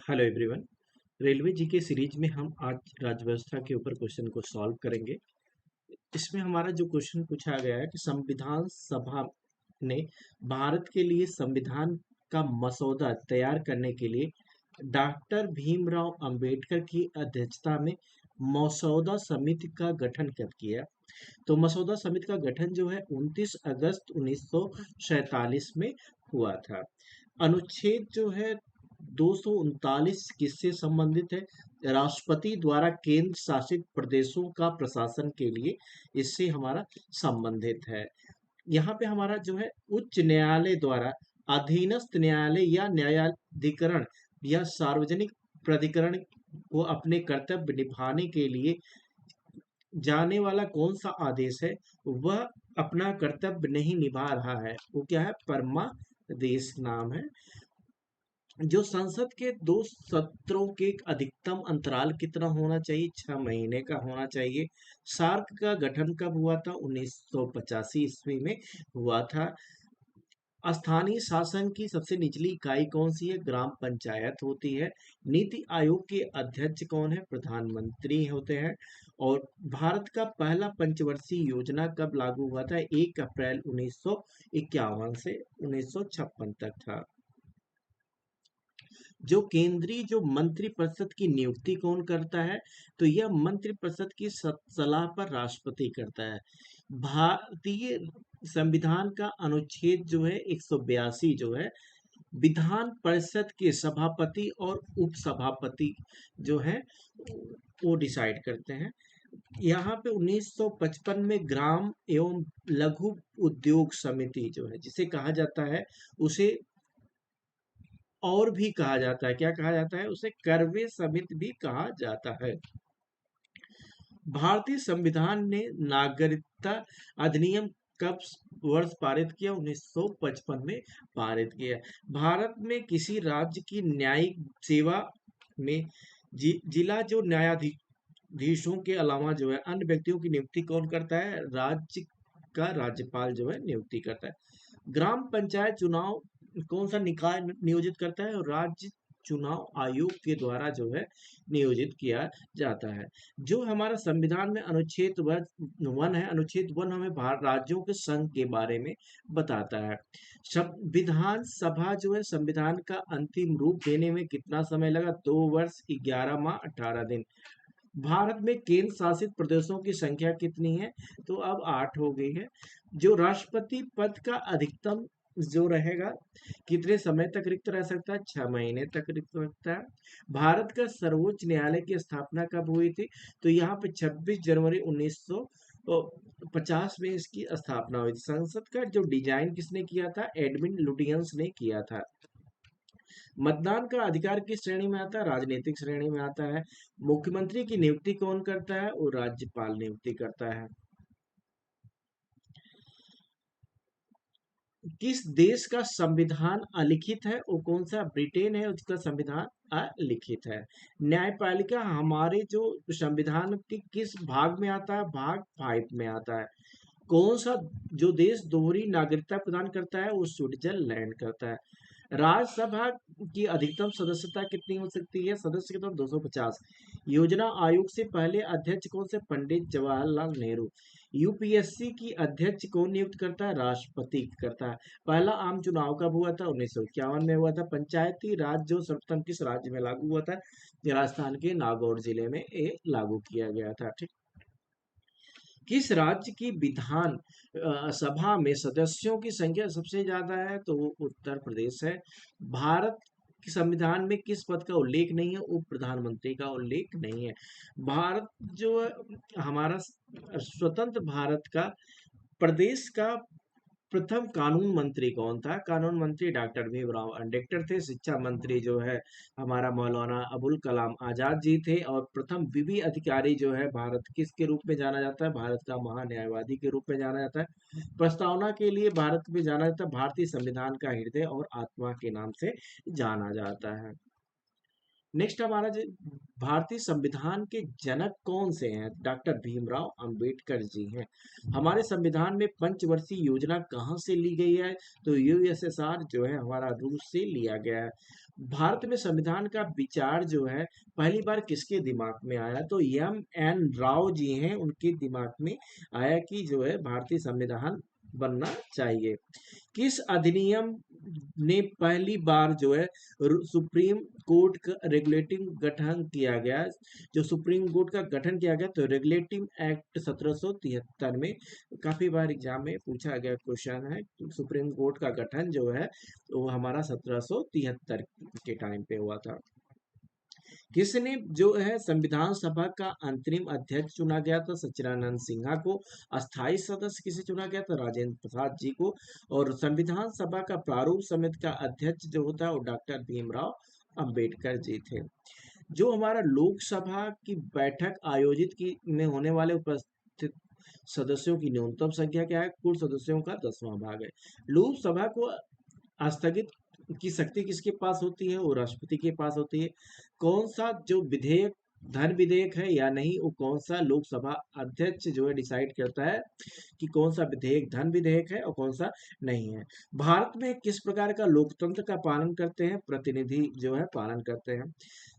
Hello everyone. Railway GK series में हम आज राज्य व्यवस्था के ऊपर क्वेश्चन को सॉल्व करेंगे। इसमें हमारा जो क्वेश्चन पूछा गया है कि संविधान सभा ने भारत के लिए संविधान का मसौदा तैयार करने के लिए डॉक्टर भीमराव अंबेडकर की अध्यक्षता में मसौदा समिति का गठन कब किया। तो मसौदा समिति का गठन जो है 29 अगस्त 1947 में हुआ था। अनुच्छेद जो है 239 किससे संबंधित है? राष्ट्रपति द्वारा केंद्र शासित प्रदेशों का प्रशासन के लिए इससे हमारा संबंधित है। यहाँ पे हमारा जो है उच्च न्यायालय द्वारा अधीनस्थ न्यायालय या न्यायाधिकरण या सार्वजनिक प्राधिकरण को अपने कर्तव्य निभाने के लिए जाने वाला कौन सा आदेश है वह अपना कर्तव्य नहीं निभा रहा है, वो क्या है? परमादेश नाम है। जो संसद के दो सत्रों के अधिकतम अंतराल कितना होना चाहिए? 6 महीने का होना चाहिए। सार्क का गठन कब हुआ था? 1985 ईस्वी में हुआ था। स्थानीय शासन की सबसे निचली इकाई कौन सी है? ग्राम पंचायत होती है। नीति आयोग के अध्यक्ष कौन है? प्रधानमंत्री होते हैं। और भारत का पहला पंचवर्षीय योजना कब लागू हुआ था? 1 अप्रैल 1951 से 1956 तक था। जो केंद्रीय जो मंत्रिपरिषद की नियुक्ति कौन करता है? तो यह मंत्रिपरिषद की सलाह पर राष्ट्रपति करता है। भारतीय संविधान का अनुच्छेद जो है 182 जो है विधान परिषद के सभापति और उपसभापति जो है वो डिसाइड करते हैं। यहाँ पे 1955 में ग्राम एवं लघु उद्योग समिति जो है जिसे कहा जाता है उसे और भी कहा जाता है, क्या कहा जाता है उसे? करवे समिति भी कहा जाता है। भारतीय संविधान ने नागरिकता अधिनियम कब वर्ष पारित किया? 1955 में पारित किया। भारत में किसी राज्य की न्यायिक सेवा में जिला जो न्यायाधीशों के अलावा जो है अन्य व्यक्तियों की नियुक्ति कौन करता है? राज्य का राज्यपाल जो है नियुक्ति करता है। ग्राम पंचायत चुनाव कौन सा निकाय नियोजित करता है? और राज्य चुनाव आयोग के द्वारा जो है नियोजित किया जाता है। जो हमारा संविधान में अनुच्छेद 1 है, अनुच्छेद 1 हमें राज्यों के संघ के बारे में बताता है। संविधान सभा जो है संविधान का अंतिम रूप देने में कितना समय लगा? 2 वर्ष 11 माह 18 दिन। भारत में केंद्र शासित प्रदेशों की संख्या कितनी है? तो अब 8 हो गई है। जो राष्ट्रपति पद का अधिकतम जो रहेगा कितने समय तक रिक्त रह सकता है? 6 महीने तक रिक्त रखता है। भारत का सर्वोच्च न्यायालय की स्थापना कब हुई थी? तो यहाँ पे 26 जनवरी 1950 में इसकी स्थापना हुई थी। संसद का जो डिजाइन किसने किया था? एडविन लुटियंस ने किया था। मतदान का अधिकार किस श्रेणी में आता है? राजनीतिक श्रेणी में आता है। मुख्यमंत्री की नियुक्ति कौन करता है? और राज्यपाल नियुक्ति करता है। किस देश का संविधान अलिखित है? वो कौन सा? ब्रिटेन है, उसका संविधान अलिखित है। न्यायपालिका हमारे जो संविधान के किस भाग में आता है? भाग 5 में आता है। कौन सा जो देश दोहरी नागरिकता प्रदान करता है? वो स्विट्जरलैंड करता है। राज्यसभा की अधिकतम सदस्यता कितनी हो सकती है? सदस्य की तरफ 250। योजना आयोग से पहले अध्यक्ष कौन से? पंडित जवाहरलाल नेहरू। यूपीएससी की अध्यक्ष कौन नियुक्त करता है? राष्ट्रपति करता है। पहला आम चुनाव कब हुआ था? 1951 में हुआ था। पंचायती राज जो सर्वप्रथम किस राज्य में लागू हुआ था? राजस्थान के नागौर जिले में ये लागू किया गया था। ठीक। किस राज्य की विधान सभा में सदस्यों की संख्या सबसे ज्यादा है? तो वो उत्तर प्रदेश है। भारत के संविधान में किस पद का उल्लेख नहीं है? उप प्रधानमंत्री का उल्लेख नहीं है। भारत जो है हमारा स्वतंत्र भारत का प्रदेश का प्रथम कानून मंत्री कौन था? कानून मंत्री डॉक्टर भीमराव अम्बेडकर थे। शिक्षा मंत्री जो है हमारा मौलाना अबुल कलाम आजाद जी थे। और प्रथम विधि अधिकारी जो है भारत किसके रूप में जाना जाता है? भारत का महान्यायवादी के रूप में जाना जाता है। प्रस्तावना के लिए भारत में जाना जाता है भारतीय संविधान का हृदय और आत्मा के नाम से जाना जाता है। नेक्स्ट हमारा जो भारतीय संविधान के जनक कौन से हैं? डॉक्टर भीमराव अंबेडकर जी हैं। हमारे संविधान में पंचवर्षीय योजना कहाँ से ली गई है? तो यूएसएसआर जो है हमारा रूस से लिया गया है। भारत में संविधान का विचार जो है पहली बार किसके दिमाग में आया? तो एम एन राव जी हैं, उनके दिमाग में आया कि जो है भारतीय संविधान बनना चाहिए। किस अधिनियम ने पहली बार जो है सुप्रीम कोर्ट का रेगुलेटिंग गठन किया गया? जो सुप्रीम कोर्ट का गठन किया गया तो रेगुलेटिंग एक्ट 1773 में। काफी बार एग्जाम में पूछा गया क्वेश्चन है, सुप्रीम कोर्ट का गठन जो है वो हमारा 1773 के टाइम पे हुआ था। किसने जो है संविधान सभा का अंतरिम अध्यक्ष चुना गया था? सच्चिदानंद सिन्हा को। अस्थाई सदस्य किसे चुना गया था? राजेंद्र प्रसाद जी को। और संविधान सभा का प्रारूप समिति का अध्यक्ष जो होता है वो डॉक्टर भीमराव अंबेडकर जी थे। जो हमारा लोकसभा की बैठक आयोजित की में होने वाले उपस्थित सदस्यों की न्यूनतम संख्या क्या है? कुल सदस्यों का 10वां भाग है। लोकसभा को स्थगित की शक्ति किसके पास होती है? वो राष्ट्रपति के पास होती है। कौन सा जो विधेयक धन विधेयक है या नहीं, वो कौन सा लोकसभा अध्यक्ष जो है डिसाइड करता है कि कौन सा विधेयक धन विधेयक है और कौन सा नहीं है। भारत में किस प्रकार का लोकतंत्र का पालन करते हैं? प्रतिनिधि जो है पालन करते हैं।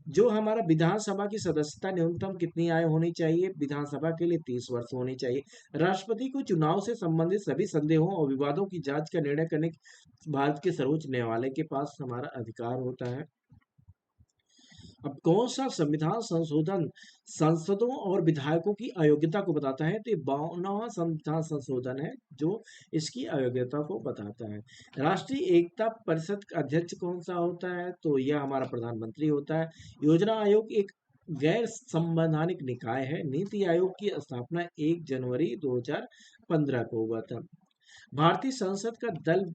जो हमारा विधानसभा की सदस्यता न्यूनतम कितनी आय होनी चाहिए? विधानसभा के लिए 30 वर्ष होनी चाहिए। राष्ट्रपति को चुनाव से संबंधित सभी संदेहों और विवादों की जांच का निर्णय करने भारत के सर्वोच्च न्यायालय के पास हमारा अधिकार होता है। अब कौन सा संविधान संशोधन सांसदों और विधायकों की अयोग्यता को बताता है? तो ये 52वां संविधान संशोधन है जो इसकी अयोग्यता को बताता है। राष्ट्रीय एकता परिषद का अध्यक्ष कौन सा होता है? तो यह हमारा प्रधानमंत्री होता है। योजना आयोग एक गैर संवैधानिक निकाय है। नीति आयोग की स्थापना 1 जनवरी 2015 को हुआ था। भारतीय संसद का दल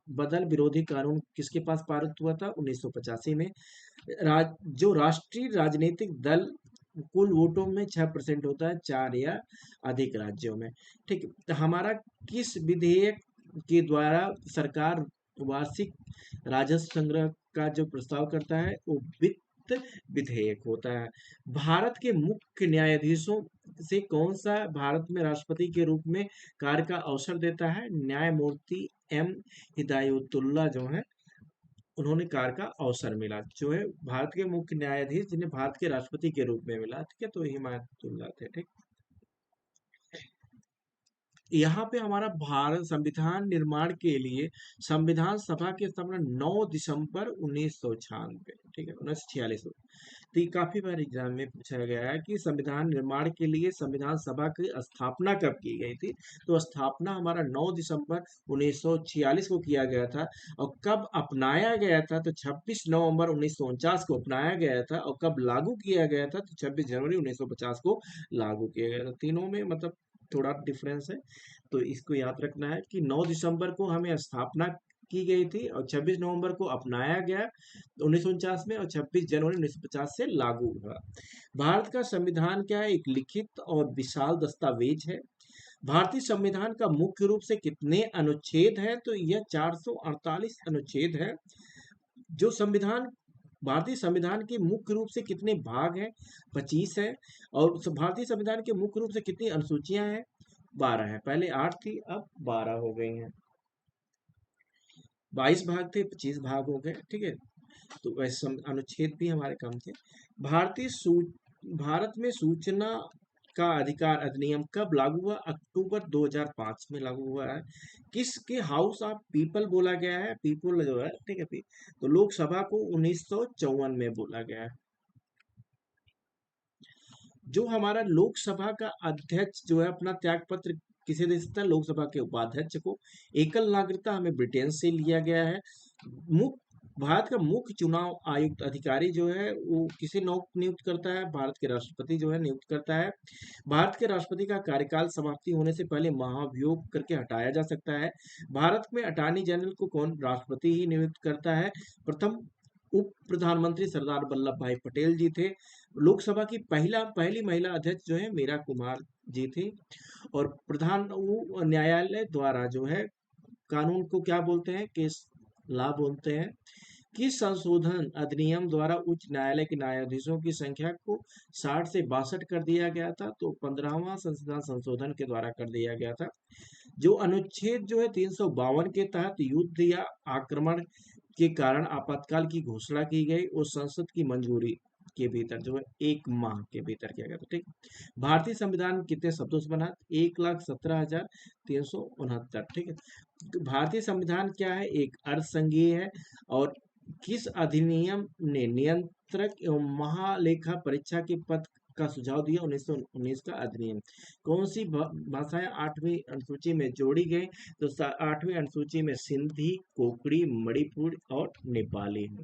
बदल विरोधी कानून किसके पास पारित हुआ था? 1985 में। जो राष्ट्रीय राजनीतिक दल कुल वोटों में 6% होता है, 4 या अधिक राज्यों में। ठीक है, तो हमारा किस विधेयक के द्वारा सरकार वार्षिक राजस्व संग्रह का जो प्रस्ताव करता है वो वित्त विधेयक होता है। भारत के मुख्य न्यायाधीशों से कौन सा भारत में राष्ट्रपति के रूप में कार्य का अवसर देता है? न्यायमूर्ति एम हिदायतुल्लाह जो है उन्होंने कार्य का अवसर मिला, जो है भारत के मुख्य न्यायाधीश जिन्हें भारत के राष्ट्रपति के रूप में मिला। ठीक है, तो हिमायतुल्लाह थे। ठीक, यहाँ पे हमारा भारत संविधान निर्माण के लिए संविधान सभा की स्थापना 9 दिसंबर 1996, ठीक है, 1946 को। तो ये काफी बार एग्जाम में पूछा गया है कि संविधान निर्माण के लिए संविधान सभा की स्थापना कब की गई थी? तो स्थापना हमारा 9 दिसंबर 1946 को किया गया था। और कब अपनाया गया था? तो 26 नवंबर 1949 को अपनाया गया था। और कब लागू किया गया था? तो 26 जनवरी 1950 को लागू किया गया था। तीनों में मतलब थोड़ा डिफरेंस है, तो इसको याद रखना है कि 9 दिसंबर को हमें स्थापना की गई थी और 26 नवंबर को अपनाया गया 1949 में, और 26 जनवरी 1950 से लागू हुआ। भारत का संविधान क्या है? एक लिखित और विशाल दस्तावेज है। भारतीय संविधान का मुख्य रूप से कितने अनुच्छेद है? तो यह 448 अनुच्छेद है। जो संविधान भारतीय संविधान के मुख्य रूप से कितने भाग हैं? 25 है। और भारतीय संविधान के मुख्य रूप से कितनी अनुसूचियां हैं? 12 है। पहले 8 थी, अब 12 हो गई हैं। 22 भाग थे, 25 भाग हो गए। ठीक है, तो वैसे अनुच्छेद भी हमारे कम थे। भारत में सूचना का अधिकार अधिनियम कब लागू हुआ? अक्टूबर 2005 में लागू हुआ है। किसके हाउस ऑफ पीपल बोला गया है? पीपल जो है, ठीक है, तो लोकसभा को 1954 में बोला गया है। जो हमारा लोकसभा का अध्यक्ष जो है अपना त्याग पत्र किसे दे सकता है? लोकसभा के उपाध्यक्ष को। एकल नागरिकता हमें ब्रिटेन से लिया गया है। मुख्य भारत का मुख्य चुनाव आयुक्त अधिकारी जो है वो किसे नियुक्त करता है? भारत के राष्ट्रपति जो है नियुक्त करता है। भारत के राष्ट्रपति का कार्यकाल समाप्ति होने से पहले महाभियोग करके हटाया जा सकता है। भारत में अटॉर्नी जनरल को कौन? राष्ट्रपति ही नियुक्त करता है। प्रथम उप प्रधानमंत्री सरदार वल्लभ भाई पटेल जी थे। लोकसभा की पहली महिला अध्यक्ष जो है मीरा कुमार जी थी। और प्रधान न्यायालय द्वारा जो है कानून को क्या बोलते हैं? केस लॉ बोलते हैं। किस संशोधन अधिनियम द्वारा उच्च न्यायालय के न्यायाधीशों की संख्या को 60 से 62 कर दिया गया था? तो 15वां संविधान संशोधन के द्वारा कर दिया गया था। जो अनुच्छेद जो है 352 के तहत युद्ध या आक्रमण के कारण आपातकाल की घोषणा की गई, उस संसद की मंजूरी के भीतर जो है 1 माह के भीतर किया गया था। ठीक। भारतीय संविधान कितने शब्दों से बना? 1,17,369। ठीक है। तो भारतीय संविधान क्या है? एक अर्धसंघीय है। और किस अधिनियम ने नियंत्रक एवं महालेखा परीक्षा के पद का सुझाव दिया? 1919 का अधिनियम। कौन सी भाषाएं 8वीं अनुसूची में जोड़ी गई? तो 8वीं अनुसूची में सिंधी, कोकड़ी, मणिपुर और नेपाली है।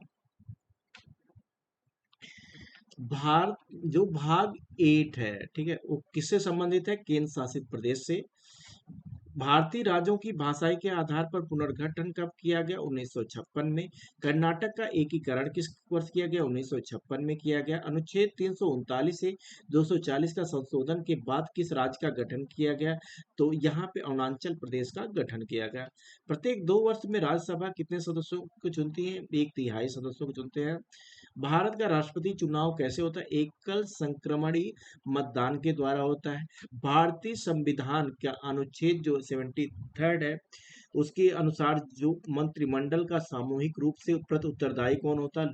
भारत जो भाग 8 है, ठीक है, वो किससे संबंधित है? केंद्र शासित प्रदेश से। भारतीय राज्यों की भाषाई के आधार पर पुनर्गठन कब किया गया? 1956 में। कर्नाटक का एकीकरण किस वर्ष किया गया? 1956 में किया गया। अनुच्छेद 339 से 240 का संशोधन के बाद किस राज्य का गठन किया गया? तो यहाँ पे अरुणाचल प्रदेश का गठन किया गया। प्रत्येक 2 वर्ष में राज्यसभा कितने सदस्यों को चुनती है? 1/3 सदस्यों को चुनते हैं। भारत का राष्ट्रपति चुनाव कैसे होता है? एकल संक्रमणी मतदान के द्वारा होता है। भारतीय संविधान का अनुच्छेद जो 73 है, उसके अनुसार जो मंत्रिमंडल का सामूहिक रूप से प्रति उत्तरदायी कौन होता है?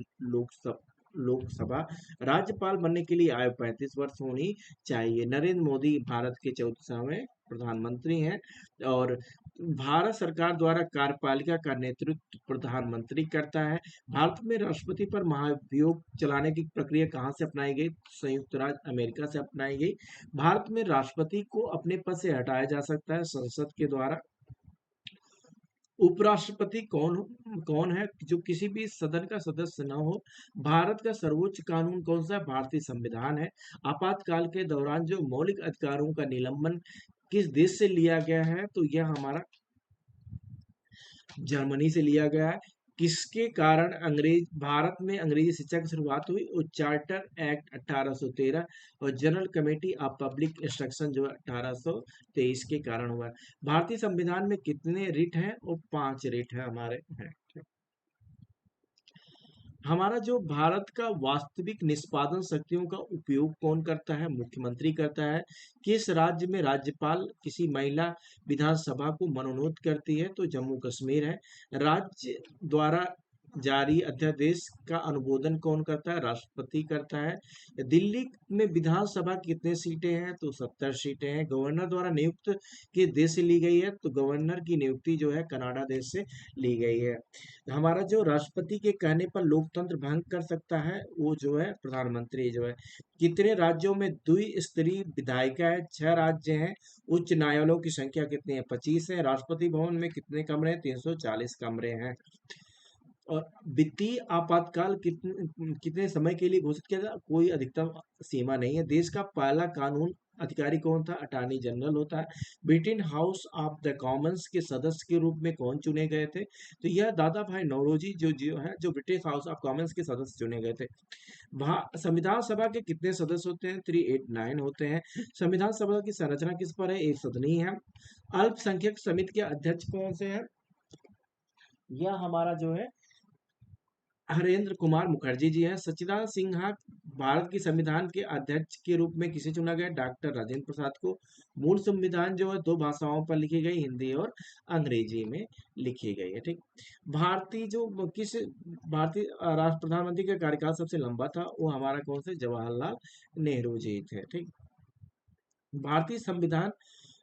लोकसभा। राज्यपाल बनने के लिए आयु 35 वर्ष होनी चाहिए। नरेंद्र मोदी भारत के 14वें प्रधानमंत्री हैं। और भारत सरकार द्वारा कार्यपालिका का नेतृत्व प्रधानमंत्री करता है। भारत में राष्ट्रपति पर महाभियोग चलाने की प्रक्रिया कहाँ से अपनाई गई? संयुक्त राज्य अमेरिका से अपनाई गई। भारत में राष्ट्रपति को अपने पद से हटाया जा सकता है संसद के द्वारा। उपराष्ट्रपति कौन कौन है? जो किसी भी सदन का सदस्य न हो। भारत का सर्वोच्च कानून कौन सा है? भारतीय संविधान है। आपातकाल के दौरान जो मौलिक अधिकारों का निलंबन किस देश से लिया गया है? तो यह हमारा जर्मनी से लिया गया है। किसके कारण भारत में अंग्रेजी शिक्षा की शुरुआत हुई? वो चार्टर एक्ट 1813 और general committee of public instruction जो 1823 के कारण हुआ है। भारतीय संविधान में कितने रिट हैं? वो 5 रिट है हमारे हैं। हमारा जो भारत का वास्तविक निष्पादन शक्तियों का उपयोग कौन करता है? मुख्यमंत्री करता है। किस राज्य में राज्यपाल किसी महिला विधानसभा को मनोनीत करती है? तो जम्मू कश्मीर है। राज्य द्वारा जारी अध्यादेश का अनुमोदन कौन करता है? राष्ट्रपति करता है। दिल्ली में विधानसभा कितने सीटें हैं? तो 70 सीटें हैं। गवर्नर द्वारा नियुक्त किस देश से ली गई है? तो गवर्नर की नियुक्ति जो है कनाडा देश से ली गई है। हमारा जो राष्ट्रपति के कहने पर लोकतंत्र भंग कर सकता है, वो जो है प्रधानमंत्री जो है। कितने राज्यों में द्विस्तरीय विधायिका है? 6 राज्य हैं। उच्च न्यायालयों की संख्या कितनी है? 25 है। राष्ट्रपति भवन में कितने कमरे हैं? 340 कमरे हैं। और वित्तीय आपातकाल कितने समय के लिए घोषित किया था? कोई अधिकतम सीमा नहीं है। देश का पहला कानून अधिकारी कौन था? अटॉर्नी जनरल होता है। Britain house of the Commons के सदस्य के रूप में कौन चुने गए थे? तो यह दादा भाई नौरोजी जो है, जो ब्रिटिश हाउस ऑफ कॉमन्स के सदस्य चुने गए थे। संविधान सभा के कितने सदस्य होते हैं? 389 होते हैं। संविधान सभा की संरचना किस पर है? एक सदनी है। अल्पसंख्यक समिति के अध्यक्ष कौन से हैं? यह हमारा जो है हरेंद्र कुमार मुखर्जी जी हैं। सच्चिदानंद सिन्हा भारत की संविधान के अध्यक्ष के रूप में किसे चुना गया? डॉक्टर राजेंद्र प्रसाद को। मूल संविधान जो है 2 भाषाओं पर लिखी गई, हिंदी और अंग्रेजी में लिखी गई है। ठीक। भारतीय राष्ट्र प्रधानमंत्री का कार्यकाल सबसे लंबा था? वो हमारा कौन से? जवाहरलाल नेहरू जी थे। ठीक। भारतीय संविधान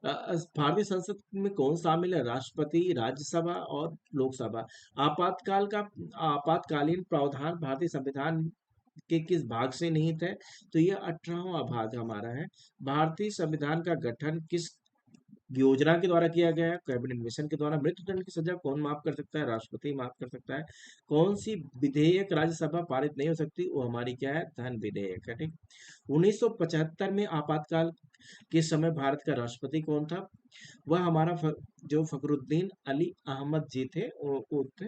भारतीय संसद में कौन शामिल है? राष्ट्रपति, राज्यसभा और लोकसभा। आपातकालीन प्रावधान भारतीय संविधान के किस भाग से निहित है? तो यह 18वां भाग हमारा है। भारतीय संविधान का गठन किस योजना के द्वारा किया गया है? कैबिनेट मिशन के द्वारा। मृत्यु दंड की सजा कौन माफ कर सकता है? राष्ट्रपति माफ कर सकता है। कौन सी विधेयक राज्यसभा पारित नहीं हो सकती? वो हमारी क्या है? धन विधेयक है। ठीक। 1975 में आपातकाल के समय भारत का राष्ट्रपति कौन था? वह हमारा जो फखरुद्दीन अली अहमद जी थे, वो थे।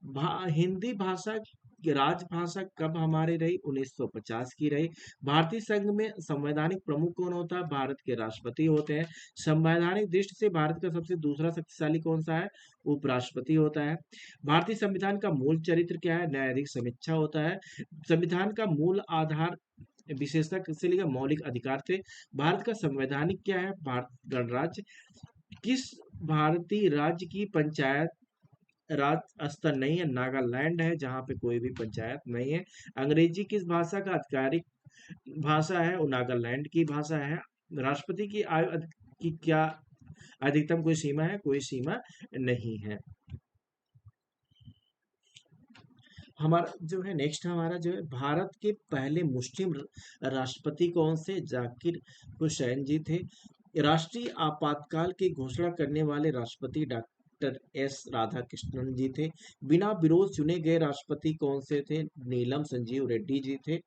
हिंदी भाषा की राजभाषा कब हमारी रही? 1950 की रही। भारतीय संघ में संवैधानिक प्रमुख कौन होता है? भारत के राष्ट्रपति होते हैं। संवैधानिक दृष्टि से भारत का सबसे दूसरा शक्तिशाली कौन सा है? उपराष्ट्रपति होता है। भारतीय संविधान का मूल चरित्र क्या है? न्यायाधीश समीक्षा होता है। संविधान का मूल आधार विशेषता किससे लिखा? मौलिक अधिकार थे। भारत का संवैधानिक क्या है? भारत गणराज्य। किस भारतीय राज्य की पंचायत राज स्तर नहीं है? नागालैंड है, जहाँ पे कोई भी पंचायत नहीं है। अंग्रेजी किस भाषा का आधिकारिक भाषा है? वो नागालैंड की भाषा है। राष्ट्रपति की की क्या अधिकतम कोई सीमा है? कोई सीमा नहीं है। हमारा जो है नेक्स्ट, हमारा जो है भारत के पहले मुस्लिम राष्ट्रपति कौन से? जाकिर हुसैन जी थे। राष्ट्रीय आपातकाल की घोषणा करने वाले राष्ट्रपति डॉक्टर एस राधाकृष्णन जी थे। बिना विरोध चुने गए राष्ट्रपति कौन से थे? नीलम संजीव रेड्डी जी थे।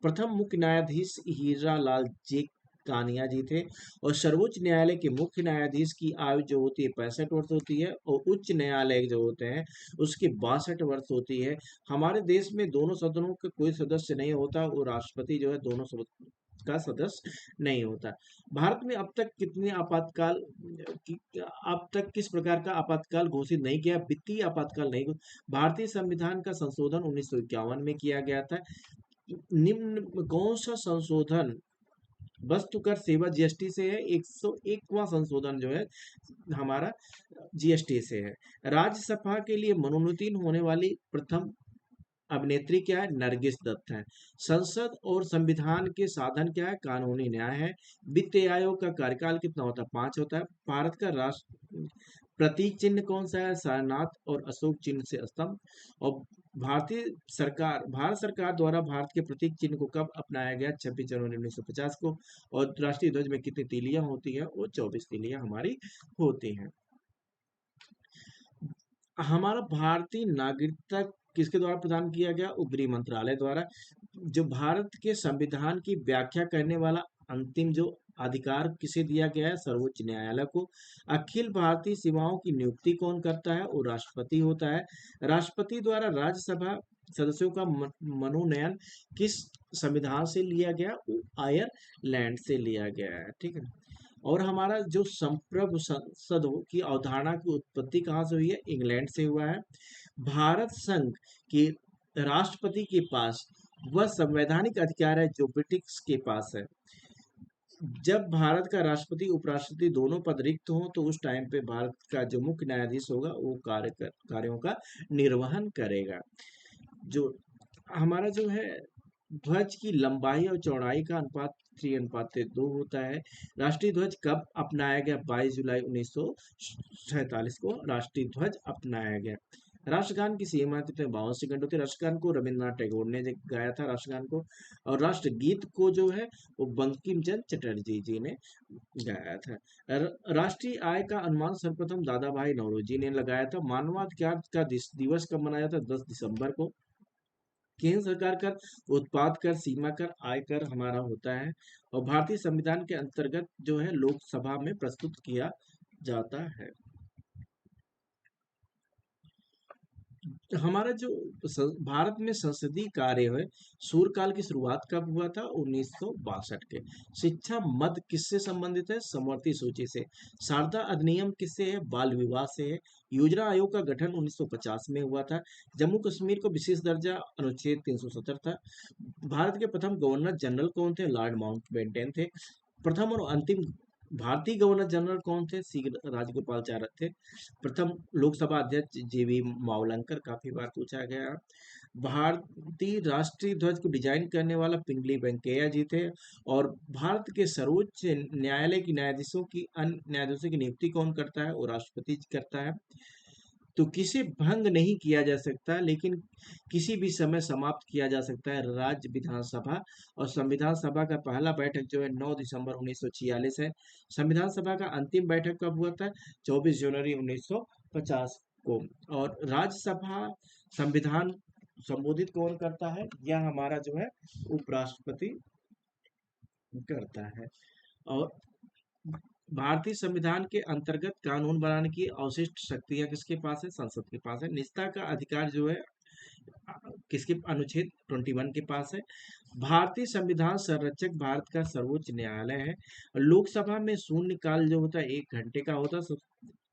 प्रथम मुख्य न्यायाधीश हीरा लाल जे कानिया जी थे। और सर्वोच्च न्यायालय के मुख्य न्यायाधीश की आयु जो होती है 65 वर्ष होती है, और उच्च न्यायालय जो होते हैं उसकी 62 वर्ष होती है। हमारे देश में दोनों सदनों का कोई सदस्य नहीं होता, वो राष्ट्रपति जो है दोनों का सदस्य नहीं होता। भारत में अब तक कितने आपातकाल अब तक किस प्रकार का आपातकाल घोषित नहीं किया? वित्तीय आपातकाल नहीं। भारतीय संविधान का संशोधन 1951 में किया गया था। निम्न कौन सा संशोधन वस्तु कर सेवा जीएसटी से है? 101वां संशोधन जो है हमारा जीएसटी से है। राज्यसभा के लिए मनोनीत होने वाली प्रथम अभिनेत्री क्या है? नरगिस दत्त है। संसद और संविधान के साधन क्या है? कानूनी न्याय है। वित्त आयोग का कार्यकाल कितना होता है? 5 होता है। भारत का राष्ट्र प्रतीक चिन्ह कौन सा है? सारनाथ और अशोक चिन्ह से स्तंभ। और भारत सरकार द्वारा भारत के प्रतीक चिन्ह को कब अपनाया गया? 26 जनवरी 1950 को। और राष्ट्रीय ध्वज में कितनी तीलियां होती है? वो 24 तीलियां हमारी होती हैं। हमारा भारतीय नागरिकता किसके द्वारा प्रदान किया गया? वो गृह मंत्रालय द्वारा। जो भारत के संविधान की व्याख्या करने वाला अंतिम जो अधिकार किसे दिया गया है? सर्वोच्च न्यायालय को। अखिल भारतीय सीमाओं की नियुक्ति कौन करता है? वो राष्ट्रपति होता है। राष्ट्रपति द्वारा राज्यसभा सदस्यों का मनोनयन किस संविधान से लिया गया? वो आयरलैंड से लिया गया है। ठीक है। और हमारा जो संप्रभु संसद की अवधारणा की उत्पत्ति कहाँ से हुई है? इंग्लैंड से हुआ है। भारत संघ के राष्ट्रपति के पास वह संवैधानिक अधिकार है जो ब्रिटिश के पास है। जब भारत का राष्ट्रपति उपराष्ट्रपति दोनों पद रिक्त हों तो उस टाइम पे भारत का जो मुख्य न्यायाधीश होगा वो कार्यों का निर्वहन करेगा। जो हमारा जो है ध्वज की लंबाई और चौड़ाई का अनुपात 3:2 होता है। राष्ट्रीय ध्वज कब अपनाया गया? 22 जुलाई 1947 को राष्ट्रीय ध्वज अपनाया गया। राष्ट्रगान की सीमा कितने? 52 सेकंड होती है। राष्ट्रगान को रविन्द्रनाथ टैगोर ने गाया था राष्ट्रगान को। और राष्ट्रगीत को जो है वो बंकिम चंद्र चटर्जी जी ने गाया था। राष्ट्रीय आय का अनुमान सर्वप्रथम दादा भाई नौरोजी ने लगाया था। मानवाधिकार का दिवस कब मनाया था? 10 दिसंबर को। केंद्र सरकार कर, उत्पाद कर, सीमा कर, आयकर हमारा होता है। और भारतीय संविधान के अंतर्गत जो है लोकसभा में प्रस्तुत किया जाता है। हमारा जो भारत में संसदीय कार्य है सूर्यकाल की शुरुआत कब हुआ था? 1962 के। शिक्षा मद किससे संबंधित है? समवर्ती सूची से। शारदा अधिनियम किससे है? बाल विवाह से है। योजना आयोग का गठन 1950 में हुआ था। जम्मू कश्मीर को विशेष दर्जा अनुच्छेद 370 था। भारत के प्रथम गवर्नर जनरल कौन थे? लॉर्ड माउंटबेटन थे। प्रथम और अंतिम भारतीय गवर्नर जनरल कौन थे? सी राजगोपालचारी थे। प्रथम लोकसभा अध्यक्ष जीवी मावलंकर, काफी बार पूछा गया। भारतीय राष्ट्रीय ध्वज को डिजाइन करने वाला पिंगली वेंकैया जी थे। और भारत के सर्वोच्च न्यायालय की न्यायाधीशों की अन्य न्यायाधीशों की नियुक्ति कौन करता है? वो राष्ट्रपति करता है। तो किसे भंग नहीं किया जा सकता लेकिन किसी भी समय समाप्त किया जा सकता है? राज्य विधानसभा। और संविधान सभा का पहला बैठक जो है 9 दिसंबर 1946 है। संविधान सभा का अंतिम बैठक कब हुआ था? 24 जनवरी 1950 को। और राज्यसभा संविधान संबोधित कौन करता है? यह हमारा जो है उपराष्ट्रपति करता है। और भारतीय संविधान के अंतर्गत कानून बनाने की अवशिष्ट शक्तियां किसके पास है? संसद के पास है। निजता का अधिकार जो है किसके अनुच्छेद 21 के पास है। भारतीय संविधान संरक्षक भारत का सर्वोच्च न्यायालय है। लोकसभा में शून्यकाल जो होता है 1 घंटे का होता है।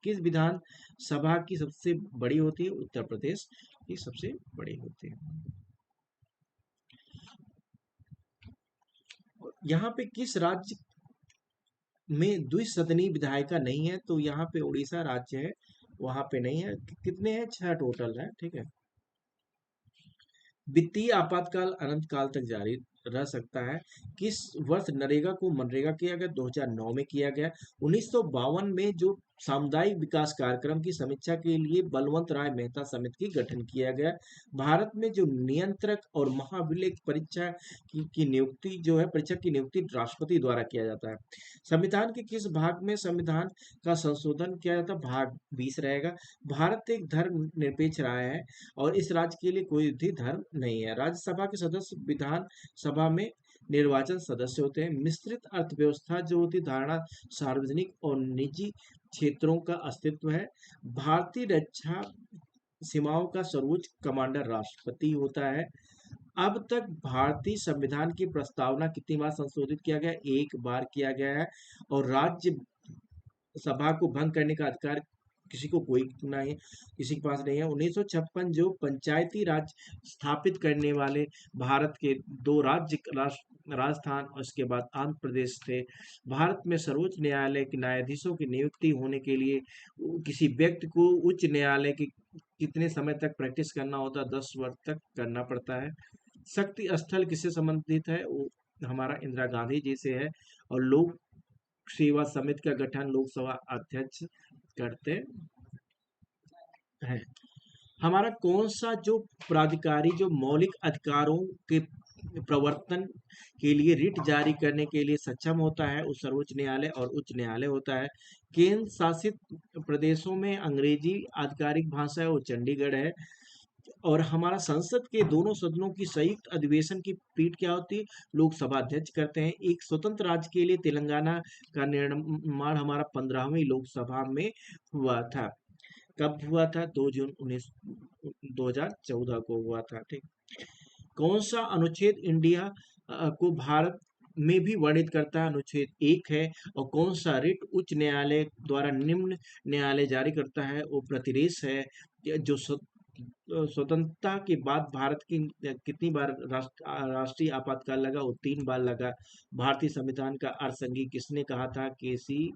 किस विधान सभा की सबसे बड़ी होती है? उत्तर प्रदेश की सबसे बड़ी होती है। यहाँ पे किस राज्य में द्विसदनी विधायिका नहीं है? तो यहाँ पे उड़ीसा राज्य है, वहां पे नहीं है। कितने हैं? 6 टोटल है। ठीक है। वित्तीय आपातकाल अनंत काल तक जारी रह सकता है। किस वर्ष नरेगा को मनरेगा किया गया? 2009 में किया गया। 1952 में जो सामुदायिक विकास कार्यक्रम की समीक्षा के लिए बलवंत राय मेहता समिति की गठन किया गया। भारत में जो नियंत्रक और महाभिलेख परीक्षा की नियुक्ति जो है, परीक्षा की नियुक्ति राष्ट्रपति द्वारा किया जाता है। संविधान के किस भाग में संविधान का संशोधन किया जाता है? भाग 20 रहेगा। भारत एक धर्म निरपेक्ष राय है और इस राज्य के लिए कोई भी धर्म नहीं है। राज्यसभा के सदस्य विधान सभा में निर्वाचन सदस्य होते हैं। मिश्रित अर्थव्यवस्था जो होती है, धारणा सार्वजनिक और निजी क्षेत्रों का अस्तित्व है। भारतीय रक्षा सीमाओं का सर्वोच्च कमांडर राष्ट्रपति होता है। अब तक भारतीय संविधान की प्रस्तावना कितनी बार संशोधित किया गया? 1 बार किया गया है। और राज्य सभा को भंग करने का अधिकार किसी को कोई नहीं, किसी के पास नहीं है। 1956 जो पंचायती राज स्थापित करने वाले भारत के 2 राज्य राजस्थान और उसके बाद आंध्र प्रदेश थे। भारत में सर्वोच्च न्यायालय के न्यायाधीशों की नियुक्ति होने के लिए किसी व्यक्ति को उच्च न्यायालय के कितने समय तक प्रैक्टिस करना होता है? 10 वर्ष तक करना पड़ता है। शक्ति स्थल किससे संबंधित है? वो हमारा इंदिरा गांधी जी से है। और लोक सेवा समिति का गठन लोकसभा अध्यक्ष करते हैं। हमारा कौन सा जो प्राधिकारी जो मौलिक अधिकारों के प्रवर्तन के लिए रिट जारी करने के लिए सक्षम होता है? वो सर्वोच्च न्यायालय और उच्च न्यायालय होता है। केंद्र शासित प्रदेशों में अंग्रेजी आधिकारिक भाषा है, वो चंडीगढ़ है। और हमारा संसद के दोनों सदनों की संयुक्त अधिवेशन की पीठ क्या होती है? लोकसभा अध्यक्ष करते हैं। एक स्वतंत्र राज्य के लिए तेलंगाना का निर्माण हमारा 15वीं लोकसभा में हुआ था। कब हुआ था? 2 जून 2014 को हुआ था। ठीक। कौन सा अनुच्छेद इंडिया को भारत में भी वर्णित करता है? अनुच्छेद 1 है। और कौन सा रिट उच्च न्यायालय द्वारा निम्न न्यायालय जारी करता है? वो प्रतिरेस है। जो स्वतंत्रता के बाद भारत की कितनी बार राष्ट्रीय आपातकाल लगा? वो 3 बार लगा। भारतीय संविधान का अर्थसंगी किसने कहा था? केसी,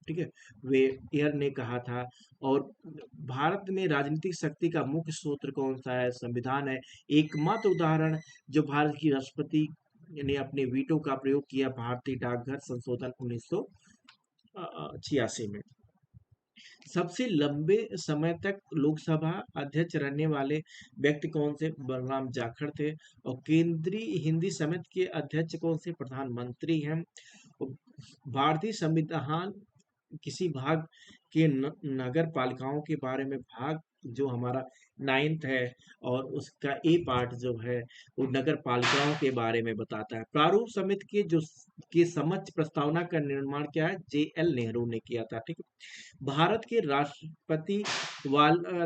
ठीक है, वे एयर ने कहा था। और भारत में राजनीतिक शक्ति का मुख्य सूत्र कौन सा है? संविधान है। एकमात्र उदाहरण जो भारत की राष्ट्रपति ने अपने वीटो का प्रयोग किया, भारतीय डाकघर संशोधन 1986 में। सबसे लंबे समय तक लोकसभा अध्यक्ष रहने वाले व्यक्ति कौन से? बलराम जाखड़ थे। और केंद्रीय हिंदी समिति के अध्यक्ष कौन से? प्रधानमंत्री हैं। भारतीय संविधान किसी भाग के नगर पालिकाओं के बारे में, भाग जो हमारा 9th है और उसका ए पार्ट जो है वो नगर पालिकाओं के बारे में बताता है। प्रारूप समिति के जो के समक्ष प्रस्तावना का निर्माण क्या है? JL नेहरू ने किया था। ठीक है। भारत के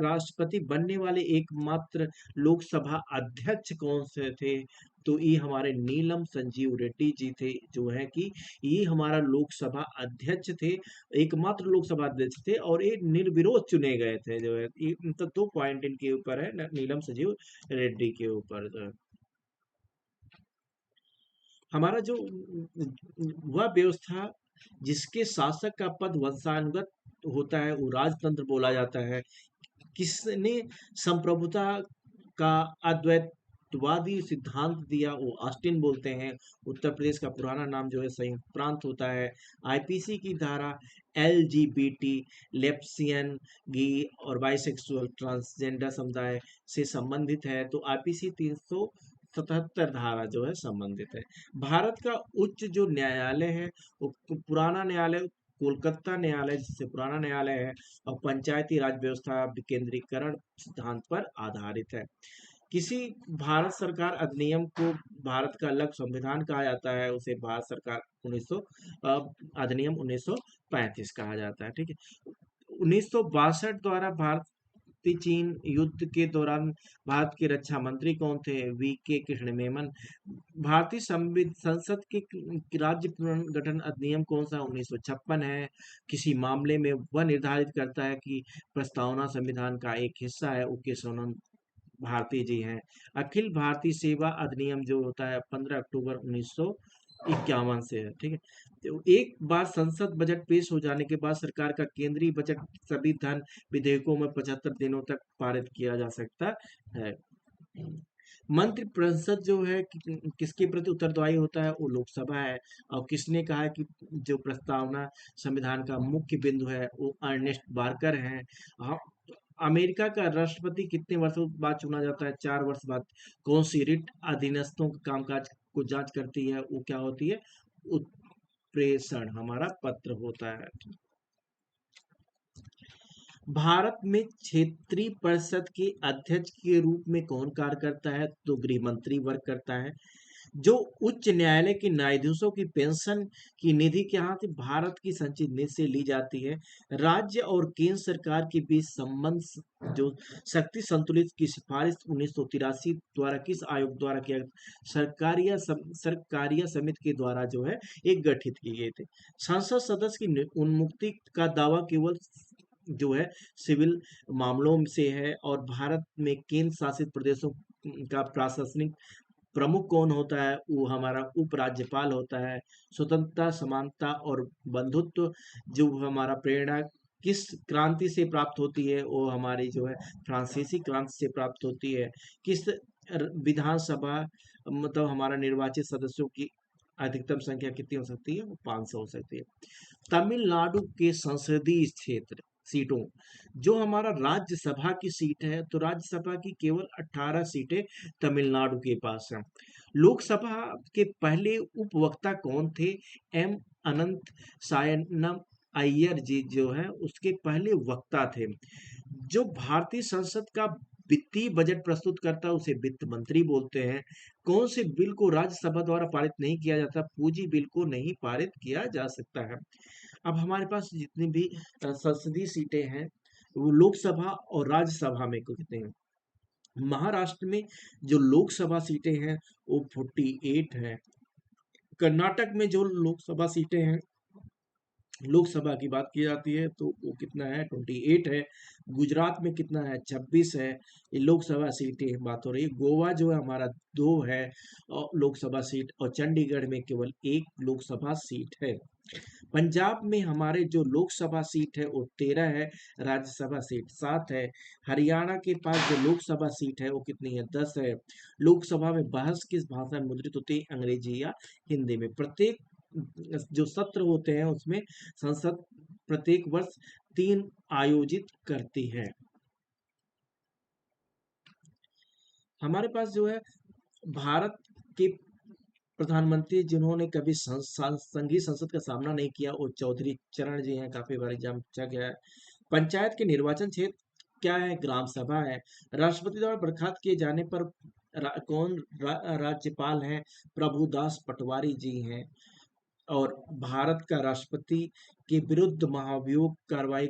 राष्ट्रपति बनने वाले एकमात्र लोकसभा अध्यक्ष कौन से थे? तो ये हमारे नीलम संजीव रेड्डी जी थे, जो है कि ये हमारा लोकसभा अध्यक्ष थे, एकमात्र लोकसभा अध्यक्ष थे और ये निर्विरोध चुने गए थे। जो है ये मतलब 2 पॉइंट इनके ऊपर है, नीलम संजीव रेड्डी के ऊपर जो है। हमारा जो वह व्यवस्था जिसके शासक का पद वंशानुगत होता है वो राजतंत्र बोला जाता है। किसने संप्रभुता का अद्वैतवादी सिद्धांत दिया? वो ऑस्टिन बोलते हैं। उत्तर प्रदेश का पुराना नाम जो है संयुक्त प्रांत होता है। आईपीसी की धारा LGBT, लेप्सियन, गी और बाइसेक्सुअल ट्रांसजेंडर समुदाय से संबंधित है। तो आईपीसी 377 धारा जो है संबंधित है। भारत का उच्च जो न्यायालय है वो पुराना न्यायालय कोलकाता न्यायालय जिससे पुराना न्यायालय है और पंचायती राज व्यवस्था विकेंद्रीकरण सिद्धांत पर आधारित है। किसी भारत सरकार अधिनियम को भारत का अलग संविधान कहा जाता है, उसे भारत सरकार 1900 अधिनियम 1935 कहा जाता है। ठीक है। 1962 द्वारा भारतीय चीन युद्ध के दौरान भारत के रक्षा मंत्री कौन थे? वीके कृष्ण मेनन। भारतीय संसद के राज्य पुनर्गठन अधिनियम कौन सा? 1956 है। किसी मामले में वह निर्धारित करता है कि प्रस्तावना संविधान का एक हिस्सा है, ओके सोनम भारती जी हैं। अखिल भारतीय सेवा अधिनियम जो होता है 15 अक्टूबर 1951 से है। ठीक है। तो एक बार संसद बजट पेश हो जाने के बाद सरकार का केंद्रीय बजट सभी धन विधेयकों में 75 दिनों तक पारित किया जा सकता है। मंत्रि परिषद जो है किसके प्रति उत्तरदायी होता है? वो लोकसभा है। और किसने कहा है कि जो प्रस्तावना संविधान का मुख्य बिंदु है वो अर्नेस्ट बार्कर हैं। हाँ, अमेरिका का राष्ट्रपति कितने वर्षों बाद चुना जाता है? 4 वर्ष बाद। कौन सी रिट अधीनस्थों के कामकाज को जांच करती है? वो क्या होती है? उत्प्रेषण हमारा पत्र होता है। भारत में क्षेत्रीय परिषद के अध्यक्ष के रूप में कौन कार्य करता है? तो गृह मंत्री वर्ग करता है। जो उच्च न्यायालय के न्यायाधीशों की पेंशन की निधि यहाँ से भारत की संचित निधि से ली जाती है। राज्य और केंद्र सरकार के बीच संबंध जो शक्ति संतुलित की सिफारिश 1983 द्वारा किस आयोग द्वारा किया गया? सरकारिया समिति के द्वारा जो है एक गठित किए गए थे। संसद सदस्य की उन्मुक्ति का दावा केवल जो है सिविल मामलों से है। और भारत में केंद्र शासित प्रदेशों का प्रशासनिक प्रमुख कौन होता है? वो हमारा उपराज्यपाल होता है। स्वतंत्रता, समानता और बंधुत्व जो हमारा प्रेरणा किस क्रांति से प्राप्त होती है? वो हमारी जो है फ्रांसीसी क्रांति से प्राप्त होती है। किस विधानसभा मतलब हमारा निर्वाचित सदस्यों की अधिकतम संख्या कितनी हो सकती है? वो 500 हो सकती है। तमिलनाडु के संसदीय क्षेत्र सीटों जो हमारा राज्यसभा की सीट है, तो राज्यसभा की केवल 18 सीटें तमिलनाडु के पास हैं। लोकसभा के पहले उपवक्ता कौन थे? एम अनंत सायनम अय्यर जी जो है उसके पहले वक्ता थे। जो भारतीय संसद का वित्तीय बजट प्रस्तुत करता है उसे वित्त मंत्री बोलते हैं। कौन से बिल को राज्यसभा द्वारा पारित नहीं किया जाता? पूंजी बिल को नहीं पारित किया जा सकता है। अब हमारे पास जितनी भी संसदीय सीटें हैं वो लोकसभा और राज्यसभा में कितने हैं? महाराष्ट्र में जो लोकसभा सीटें हैं वो 48 हैं। कर्नाटक में जो लोकसभा सीटें हैं, लोकसभा की बात की जाती है तो वो कितना है? 28 है। गुजरात में कितना है? 26 है। ये लोकसभा सीटें बात हो रही है। गोवा जो है हमारा 2 है और लोकसभा सीट, और चंडीगढ़ में केवल 1 लोकसभा सीट है। पंजाब में हमारे जो लोकसभा सीट है वो 13 है, राज्यसभा सीट 7 है। हरियाणा के पास जो लोकसभा सीट है वो कितनी है? 10 है। लोकसभा में बहस किस भाषा में मुद्रित होती है? अंग्रेजी या हिंदी में। प्रत्येक जो सत्र होते हैं उसमें संसद प्रत्येक वर्ष 3 आयोजित करती है। हमारे पास जो है भारत के प्रधानमंत्री जिन्होंने कभी संघीय संसद का सामना नहीं किया वो चौधरी चरण जी हैं, काफी बार एग्जाम पूछा गया है। पंचायत के निर्वाचन क्षेत्र क्या है? ग्राम सभा है। राष्ट्रपति द्वारा बर्खास्त किए जाने पर कौन राज्यपाल हैं? प्रभुदास पटवारी जी हैं। और भारत का राष्ट्रपति के विरुद्ध महाभियोग कार्रवाई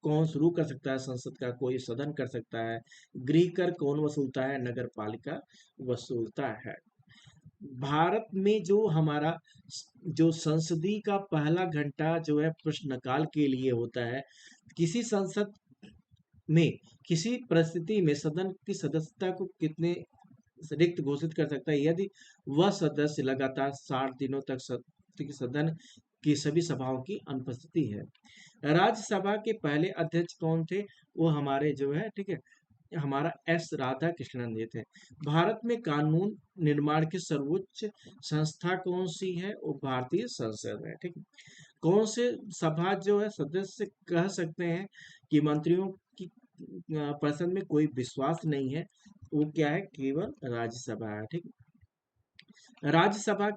कौन शुरू कर सकता है? संसद का कोई सदन कर सकता है। गृह कर कौन वसूलता है? नगर पालिका वसूलता है। भारत में जो हमारा जो संसदीय का पहला घंटा जो है प्रश्नकाल के लिए होता है। किसी संसद में किसी परिस्थिति में सदन की सदस्यता को कितने रिक्त घोषित कर सकता है? यदि वह सदस्य लगातार 60 दिनों तक सदन की सभी सभाओं की अनुपस्थिति है। राज्यसभा के पहले अध्यक्ष कौन थे? वो हमारे जो है ठीक है हमारा एस राधा कृष्णन जी थे। भारत में कानून निर्माण की सर्वोच्च संस्था कौन सी है? वो भारतीय संसद है। ठीक है। कौन से सभा जो है सदस्य कह सकते हैं कि मंत्रियों की परिषद में कोई विश्वास नहीं है? वो क्या है? केवल राज्यसभा है। ठीक है। राज्यसभा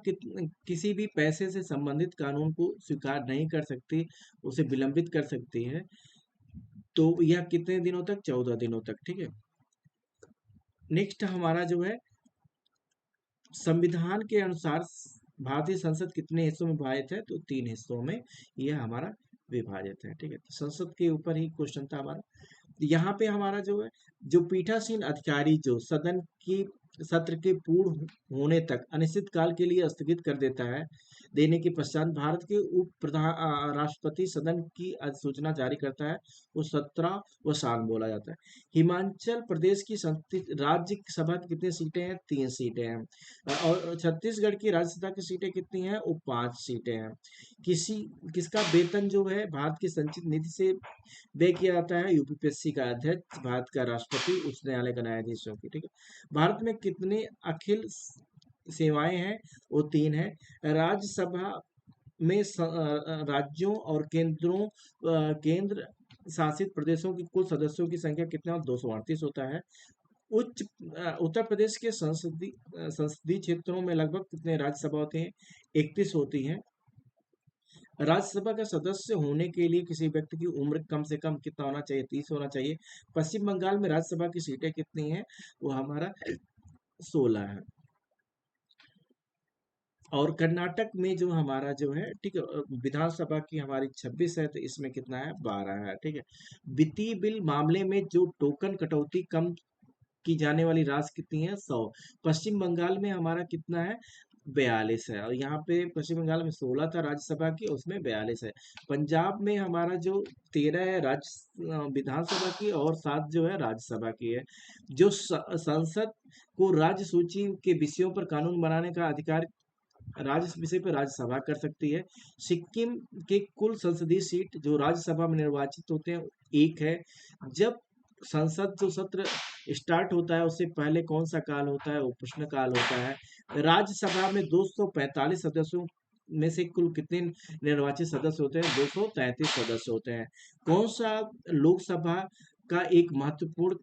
किसी भी पैसे से संबंधित कानून को स्वीकार नहीं कर सकती, उसे विलंबित कर सकती है। तो यह कितने दिनों तक? 14 दिनों तक। ठीक है। नेक्स्ट हमारा जो है, संविधान के अनुसार भारतीय संसद कितने हिस्सों में विभाजित है? तो 3 हिस्सों में यह हमारा विभाजित है। ठीक है, तो संसद के ऊपर ही क्वेश्चन था हमारा। यहाँ पे हमारा जो है, जो पीठासीन अधिकारी जो सदन की सत्र के पूर्ण होने तक अनिश्चित काल के लिए स्थगित कर देता है, देने के पश्चात भारत के उप प्रधान राष्ट्रपति सदन की अधिसूचना जारी करता है, वो 17वां बोला जाता है। हिमाचल प्रदेश की राज्यसभा की कितनी सीटें हैं? 3 सीटें हैं। और छत्तीसगढ़ की राज्यसभा की सीटें कितनी हैं? वो 5 सीटें हैं। किसी किसका वेतन जो है भारत की संचित निधि से व्यय किया जाता है? यूपीपीएससी का अध्यक्ष, भारत का राष्ट्रपति, उच्च न्यायालय का न्यायाधीश होगी। ठीक है, भारत में कितने अखिल सेवाएं हैं? वो 3 है। राज्यसभा में राज्यों और केंद्र शासित प्रदेशों की कुल सदस्यों की संख्या कितना? 238 होता है। उत्तर प्रदेश के संसदीय क्षेत्रों में लगभग कितने राज्यसभा होते हैं? 31 होती हैं। राज्यसभा का सदस्य होने के लिए किसी व्यक्ति की उम्र कम से कम कितना होना चाहिए? 30 होना चाहिए। पश्चिम बंगाल में राज्यसभा की सीटें कितनी हैं? वो हमारा 16 है। और कर्नाटक में जो हमारा जो है, ठीक है, विधानसभा की हमारी 26 है, तो इसमें कितना है? 12 है। ठीक है, वित्तीय बिल मामले में जो टोकन कटौती कम की जाने वाली राशि कितनी है? 100। पश्चिम बंगाल में हमारा कितना है? 42 है। और यहाँ पे पश्चिम बंगाल में 16 था राज्यसभा की, उसमें 42 है। पंजाब में हमारा जो 13 है विधानसभा की, और 7 जो है राज्यसभा की है। जो संसद को राज्य सूची के विषयों पर कानून बनाने का अधिकार राज्य विषय पर राज्यसभा कर सकती है। सिक्किम के कुल संसदीय सीट जो राज्यसभा में निर्वाचित होते हैं 1 है। जब संसद जो सत्र स्टार्ट होता है उससे पहले कौन सा काल होता है? वो प्रश्नकाल होता है। राज्यसभा में 245 सदस्यों में से कुल कितने निर्वाचित सदस्य होते हैं? 233 सदस्य होते हैं। कौन सा लोकसभा का एक महत्वपूर्ण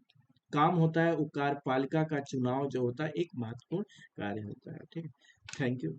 काम होता है? वो कार्यपालिका का चुनाव जो होता है एक महत्वपूर्ण कार्य होता है। ठीक है, थैंक यू।